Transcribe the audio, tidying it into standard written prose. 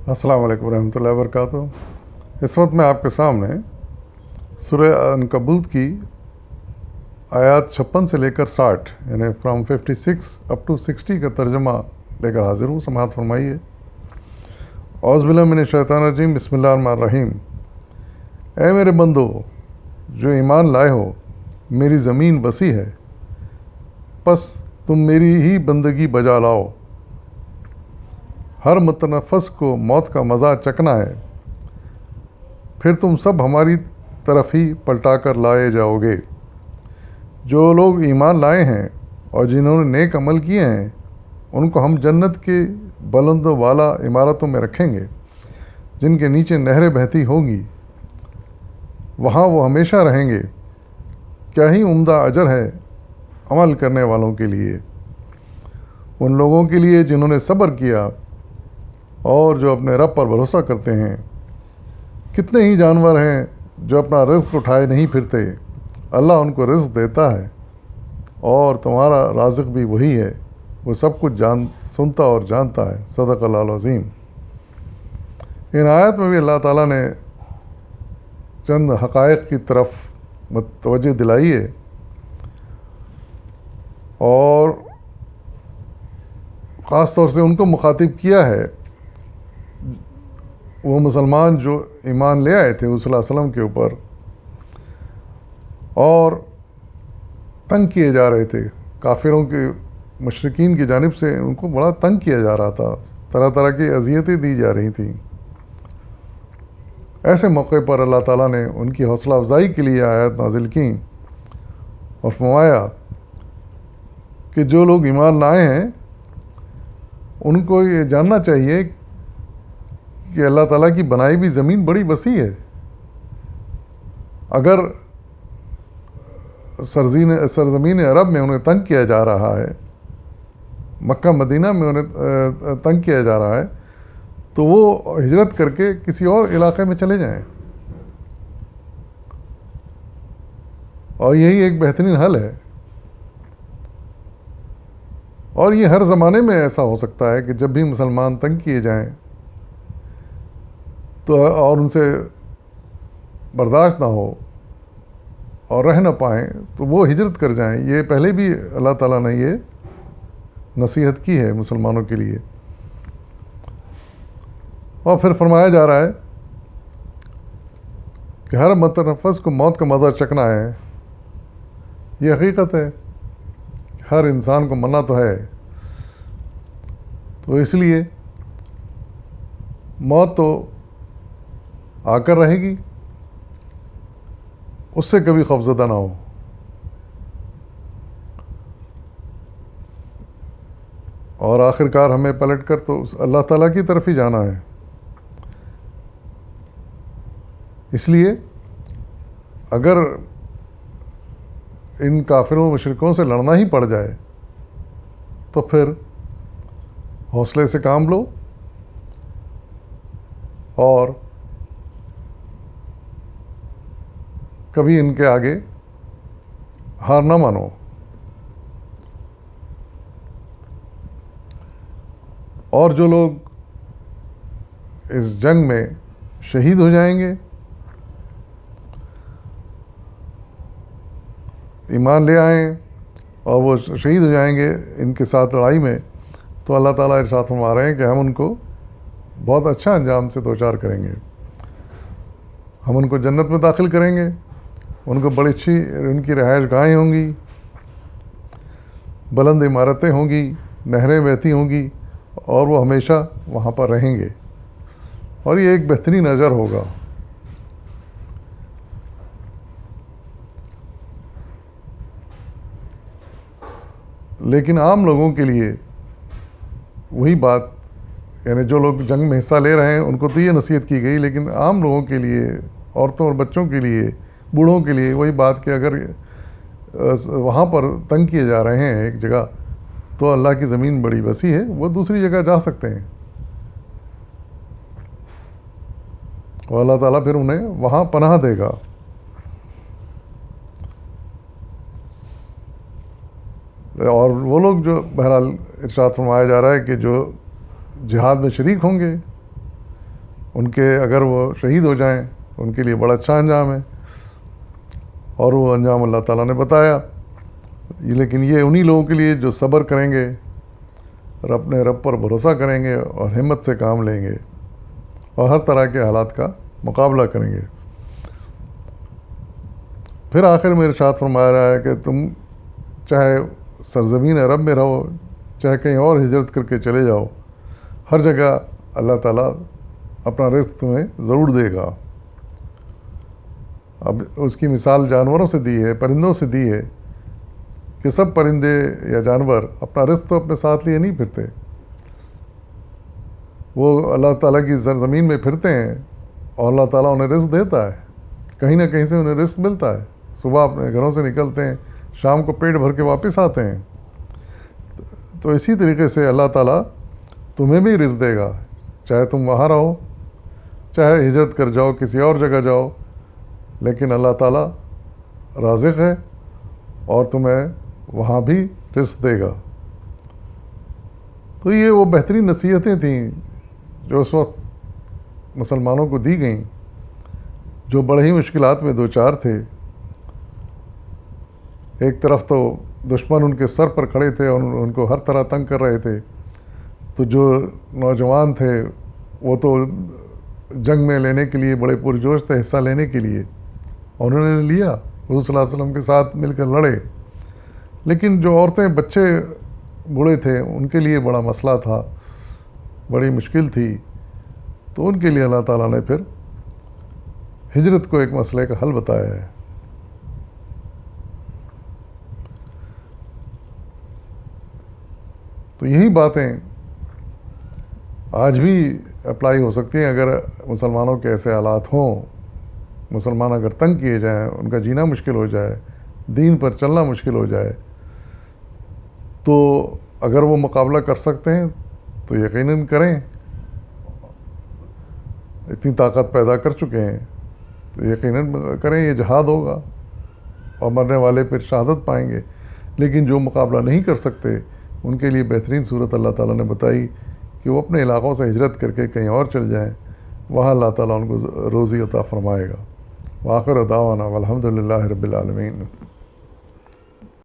السلام علیکم ورحمۃ اللہ وبرکاتہ۔ اس وقت میں آپ کے سامنے سورہ عنکبوت کی آیات 56 سے لے کر 60 یعنی فرام 56 اپ ٹو 60 کا ترجمہ لے کر حاضر ہوں۔ سماعت فرمائیے۔ اعوذ باللہ من الشیطان الرجیم، بسم اللہ الرحمن الرحیم۔ اے میرے بندو جو ایمان لائے ہو، میری زمین وسیع ہے، پس تم میری ہی بندگی بجا لاؤ۔ ہر متنفس کو موت کا مزہ چکھنا ہے، پھر تم سب ہماری طرف ہی پلٹا کر لائے جاؤ گے۔ جو لوگ ایمان لائے ہیں اور جنہوں نے نیک عمل کیے ہیں، ان کو ہم جنت کے بلند و بالا عمارتوں میں رکھیں گے، جن کے نیچے نہریں بہتی ہوں گی، وہاں وہ ہمیشہ رہیں گے۔ کیا ہی عمدہ اجر ہے عمل کرنے والوں کے لیے، ان لوگوں کے لیے جنہوں نے صبر کیا اور جو اپنے رب پر بھروسہ کرتے ہیں۔ کتنے ہی جانور ہیں جو اپنا رزق اٹھائے نہیں پھرتے، اللہ ان کو رزق دیتا ہے، اور تمہارا رازق بھی وہی ہے، وہ سب کچھ سنتا اور جانتا ہے۔ صدق اللہ العظیم۔ ان آیت میں بھی اللہ تعالیٰ نے چند حقائق کی طرف متوجہ دلائی ہے، اور خاص طور سے ان کو مخاطب کیا ہے، وہ مسلمان جو ایمان لے آئے تھے صلی اللہ علیہ وسلم کے اوپر اور تنگ کیے جا رہے تھے۔ کافروں کے مشرکین کی جانب سے ان کو بڑا تنگ کیا جا رہا تھا، طرح طرح کی اذیتیں دی جا رہی تھیں۔ ایسے موقع پر اللہ تعالیٰ نے ان کی حوصلہ افزائی کے لیے آیات نازل کیں اور فرمایا کہ جو لوگ ایمان لائے ہیں ان کو یہ جاننا چاہیے کہ اللہ تعالیٰ کی بنائی بھی زمین بڑی وسیع ہے۔ اگر سرزمین عرب میں انہیں تنگ کیا جا رہا ہے، مکہ مدینہ میں انہیں تنگ کیا جا رہا ہے، تو وہ ہجرت کر کے کسی اور علاقے میں چلے جائیں، اور یہی ایک بہترین حل ہے۔ اور یہ ہر زمانے میں ایسا ہو سکتا ہے کہ جب بھی مسلمان تنگ کیے جائیں تو اور ان سے برداشت نہ ہو اور رہ نہ پائیں تو وہ ہجرت کر جائیں۔ یہ پہلے بھی اللہ تعالیٰ نے یہ نصیحت کی ہے مسلمانوں کے لیے۔ اور پھر فرمایا جا رہا ہے کہ ہر متنفس کو موت کا مزہ چکھنا ہے۔ یہ حقیقت ہے، ہر انسان کو مرنا تو ہے، تو اس لیے موت تو آ کر رہے گی، اس سے کبھی خوفزدہ نہ ہو۔ اور آخر کار ہمیں پلٹ کر تو اللہ تعالیٰ کی طرف ہی جانا ہے۔ اس لیے اگر ان کافروں مشرکوں سے لڑنا ہی پڑ جائے تو پھر حوصلے سے کام لو اور کبھی ان کے آگے ہار نہ مانو۔ اور جو لوگ اس جنگ میں شہید ہو جائیں گے، ایمان لے آئیں اور وہ شہید ہو جائیں گے ان کے ساتھ لڑائی میں، تو اللہ تعالیٰ ارشاد فرما رہے ہیں کہ ہم ان کو بہت اچھا انجام سے دوچار کریں گے۔ ہم ان کو جنت میں داخل کریں گے، ان کو بڑی اچھی ان کی رہائش گاہیں ہوں گی، بلند عمارتیں ہوں گی، نہریں بہتی ہوں گی، اور وہ ہمیشہ وہاں پر رہیں گے، اور یہ ایک بہترین اجر ہوگا۔ لیکن عام لوگوں کے لیے وہی بات، یعنی جو لوگ جنگ میں حصہ لے رہے ہیں ان کو تو یہ نصیحت کی گئی، لیکن عام لوگوں کے لیے، عورتوں اور بچوں کے لیے، بوڑھوں کے لیے وہی بات کہ اگر وہاں پر تنگ کیے جا رہے ہیں ایک جگہ، تو اللہ کی زمین بڑی وسیع ہے، وہ دوسری جگہ جا سکتے ہیں، اور اللہ تعالیٰ پھر انہیں وہاں پناہ دے گا۔ اور وہ لوگ جو بہرحال ارشاد فرمایا جا رہا ہے کہ جو جہاد میں شریک ہوں گے، ان کے اگر وہ شہید ہو جائیں ان کے لیے بڑا اچھا انجام ہے، اور وہ انجام اللہ تعالیٰ نے بتایا۔ لیکن یہ انہی لوگوں کے لیے جو صبر کریں گے اور اپنے رب پر بھروسہ کریں گے اور ہمت سے کام لیں گے اور ہر طرح کے حالات کا مقابلہ کریں گے۔ پھر آخر میں ارشاد فرما رہا ہے کہ تم چاہے سرزمین عرب میں رہو، چاہے کہیں اور ہجرت کر کے چلے جاؤ، ہر جگہ اللہ تعالیٰ اپنا رزق تمہیں ضرور دے گا۔ اب اس کی مثال جانوروں سے دی ہے، پرندوں سے دی ہے کہ سب پرندے یا جانور اپنا رزق تو اپنے ساتھ لیے نہیں پھرتے، وہ اللہ تعالیٰ کی سرزمین میں پھرتے ہیں اور اللہ تعالیٰ انہیں رزق دیتا ہے، کہیں نہ کہیں سے انہیں رزق ملتا ہے۔ صبح اپنے گھروں سے نکلتے ہیں، شام کو پیٹ بھر کے واپس آتے ہیں۔ تو اسی طریقے سے اللہ تعالیٰ تمہیں بھی رزق دے گا، چاہے تم وہاں رہو، چاہے ہجرت کر جاؤ کسی اور جگہ جاؤ، لیکن اللہ تعالیٰ رازق ہے اور تمہیں وہاں بھی رزق دے گا۔ تو یہ وہ بہترین نصیحتیں تھیں جو اس وقت مسلمانوں کو دی گئیں، جو بڑے ہی مشکلات میں دوچار تھے۔ ایک طرف تو دشمن ان کے سر پر کھڑے تھے اور ان کو ہر طرح تنگ کر رہے تھے، تو جو نوجوان تھے وہ تو جنگ میں لینے کے لیے بڑے پرجوش تھے، حصہ لینے کے لیے، اور انہوں نے لیا، حضور صلی اللہ علیہ وسلم کے ساتھ مل کر لڑے۔ لیکن جو عورتیں بچے بوڑھے تھے ان کے لیے بڑا مسئلہ تھا، بڑی مشکل تھی، تو ان کے لیے اللہ تعالیٰ نے پھر ہجرت کو ایک مسئلے کا حل بتایا ہے۔ تو یہی باتیں آج بھی اپلائی ہو سکتی ہیں اگر مسلمانوں کے ایسے حالات ہوں، مسلمان اگر تنگ کیے جائیں، ان کا جینا مشکل ہو جائے، دین پر چلنا مشکل ہو جائے، تو اگر وہ مقابلہ کر سکتے ہیں تو یقیناً کریں، اتنی طاقت پیدا کر چکے ہیں تو یقیناً کریں، یہ جہاد ہوگا اور مرنے والے پھر شہادت پائیں گے۔ لیکن جو مقابلہ نہیں کر سکتے ان کے لیے بہترین صورت اللہ تعالیٰ نے بتائی کہ وہ اپنے علاقوں سے ہجرت کر کے کہیں اور چل جائیں، وہاں اللہ تعالیٰ ان کو روزی عطا فرمائے گا۔ وآخر دعوانا والحمد للہ رب العالمین۔